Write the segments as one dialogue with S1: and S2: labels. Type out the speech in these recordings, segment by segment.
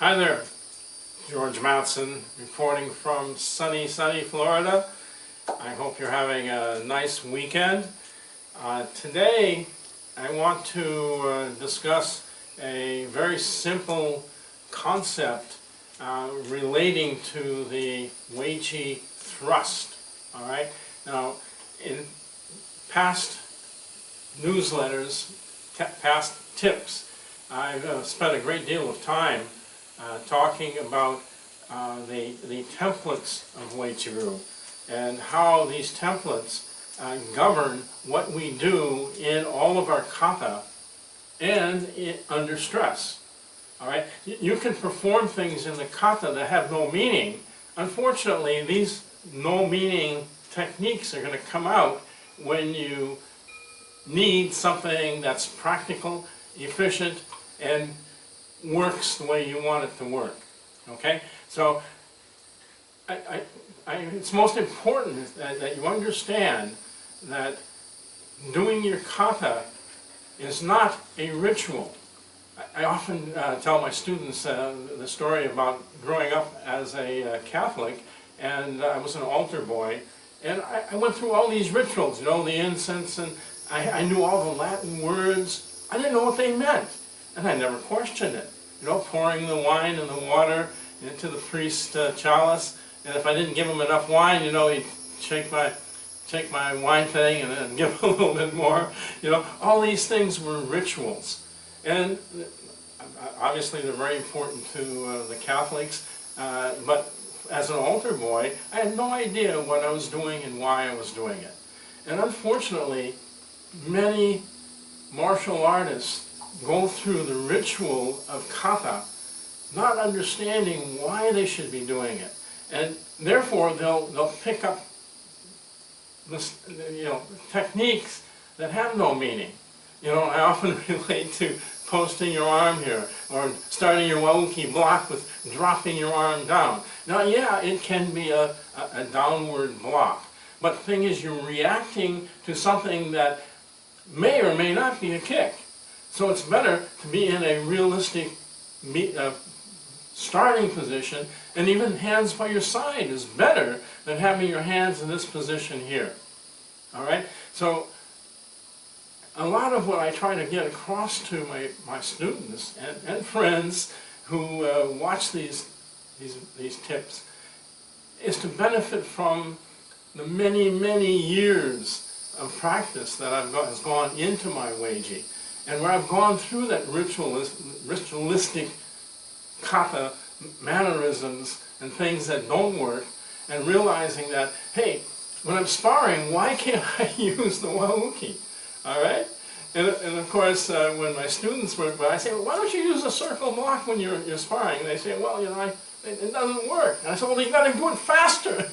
S1: Hi there, George Mattson reporting from sunny Florida. I hope you're having a nice weekend. Today I want to discuss a very simple concept relating to the Weiqi thrust. All right. Now, in past newsletters, past tips, I've spent a great deal of time talking about the templates of Weiqi and how these templates govern what we do in all of our kata and under stress. All right, you can perform things in the kata that have no meaning. Unfortunately, these no meaning techniques are going to come out when you need something that's practical, efficient, and works the way you want it to work. Okay? So it's most important that you understand that doing your kata is not a ritual. I often tell my students the story about growing up as a Catholic, and I was an altar boy, and I went through all these rituals, you know, the incense, and I knew all the Latin words. I didn't know what they meant, and I never questioned it. You know, pouring the wine and the water into the priest's chalice, and if I didn't give him enough wine, you know, he'd shake my wine thing and then give a little bit more. You know, all these things were rituals, and obviously they're very important to the Catholics, but as an altar boy, I had no idea what I was doing and why I was doing it. And unfortunately, many martial artists go through the ritual of kata not understanding why they should be doing it, and therefore they'll pick up this, you know, techniques that have no meaning. You know, I often relate to posting your arm here, or starting your wauki block with dropping your arm down. Now, yeah, it can be a downward block, but the thing is, you're reacting to something that may or may not be a kick. So it's better to be in a realistic starting position, and even hands by your side is better than having your hands in this position here. All right? So a lot of what I try to get across to my students and friends who watch these tips is to benefit from the many years of practice that has gone into my Weiqi, and where I've gone through that ritualistic kata mannerisms and things that don't work, and realizing that, hey, when I'm sparring, why can't I use the wauki? All right? And of course, when my students were, I say, well, why don't you use a circle block when you're sparring? And they say, well, you know, it doesn't work. And I said, well, you got to do it faster.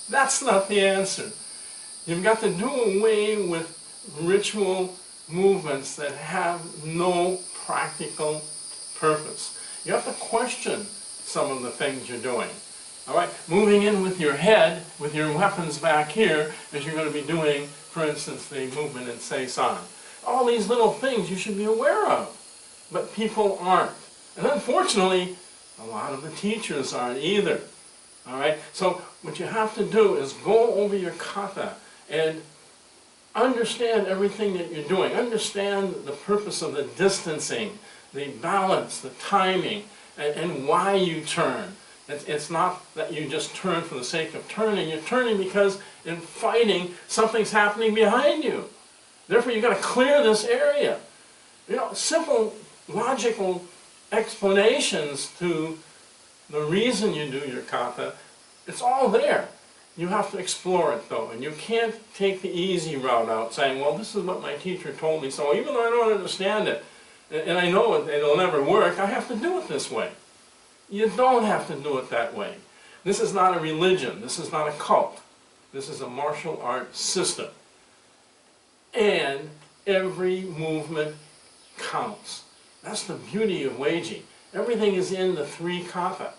S1: That's not the answer. You've got to do away with ritual movements that have no practical purpose. You have to question some of the things you're doing. All right, moving in with your head, with your weapons back here, as you're going to be doing, for instance, the movement in Seisan. All these little things you should be aware of, but people aren't. And unfortunately, a lot of the teachers aren't either. All right, so what you have to do is go over your kata and understand everything that you're doing. Understand the purpose of the distancing, the balance, the timing, and why you turn. It's not that you just turn for the sake of turning. You're turning because in fighting, something's happening behind you. Therefore, you've got to clear this area. You know, simple, logical explanations to the reason you do your kata, it's all there. You have to explore it, though, and you can't take the easy route out, saying, well, this is what my teacher told me, so even though I don't understand it, and I know it'll never work, I have to do it this way. You don't have to do it that way. This is not a religion. This is not a cult. This is a martial art system. And every movement counts. That's the beauty of Weiqi. Everything is in the 3 kata.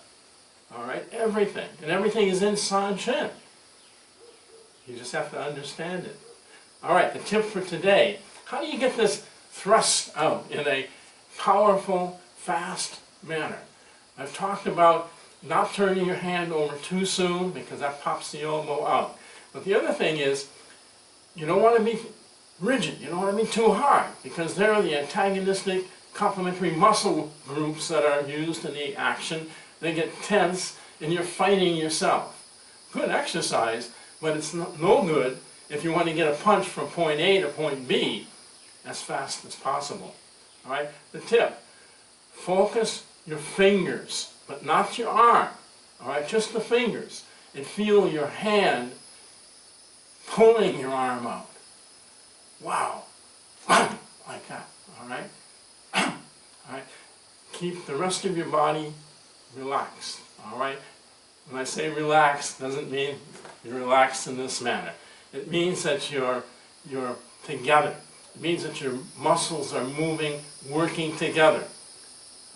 S1: All right? Everything. And everything is in San-Shen. You just have to understand it. All right, the tip for today. How do you get this thrust out in a powerful, fast, manner. I've talked about not turning your hand over too soon because that pops the elbow out. But the other thing is, you don't want to be rigid, you don't want to be too hard, because there are the antagonistic complementary muscle groups that are used in the action. They get tense and you're fighting yourself. Good exercise, but it's no good if you want to get a punch from point A to point B as fast as possible. All right? The tip, focus your fingers, but not your arm. All right? Just the fingers. And feel your hand pulling your arm out. Wow. Like that. All right? All right? Keep the rest of your body relaxed. All right? When I say relaxed, doesn't mean you're relaxed in this manner. It means that you're together. It means that your muscles are moving, working together.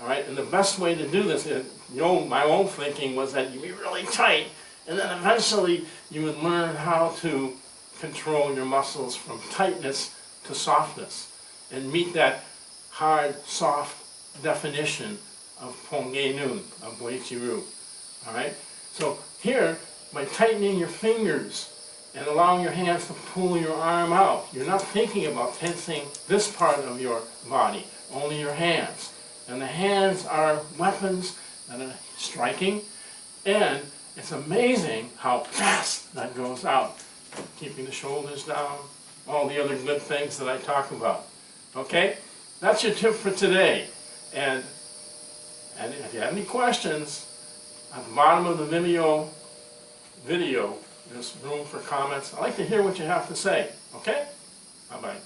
S1: All right? And the best way to do this, my old thinking was that you'd be really tight, and then eventually you would learn how to control your muscles from tightness to softness and meet that hard, soft definition of Pongay Nun, of Boichi-Ru. All right? So here, by tightening your fingers and allowing your hands to pull your arm out, you're not thinking about tensing this part of your body, only your hands. And the hands are weapons that are striking, and it's amazing how fast that goes out. Keeping the shoulders down, all the other good things that I talk about. Okay? That's your tip for today. And if you have any questions, at the bottom of the video, there's room for comments. I'd like to hear what you have to say. Okay? Bye-bye.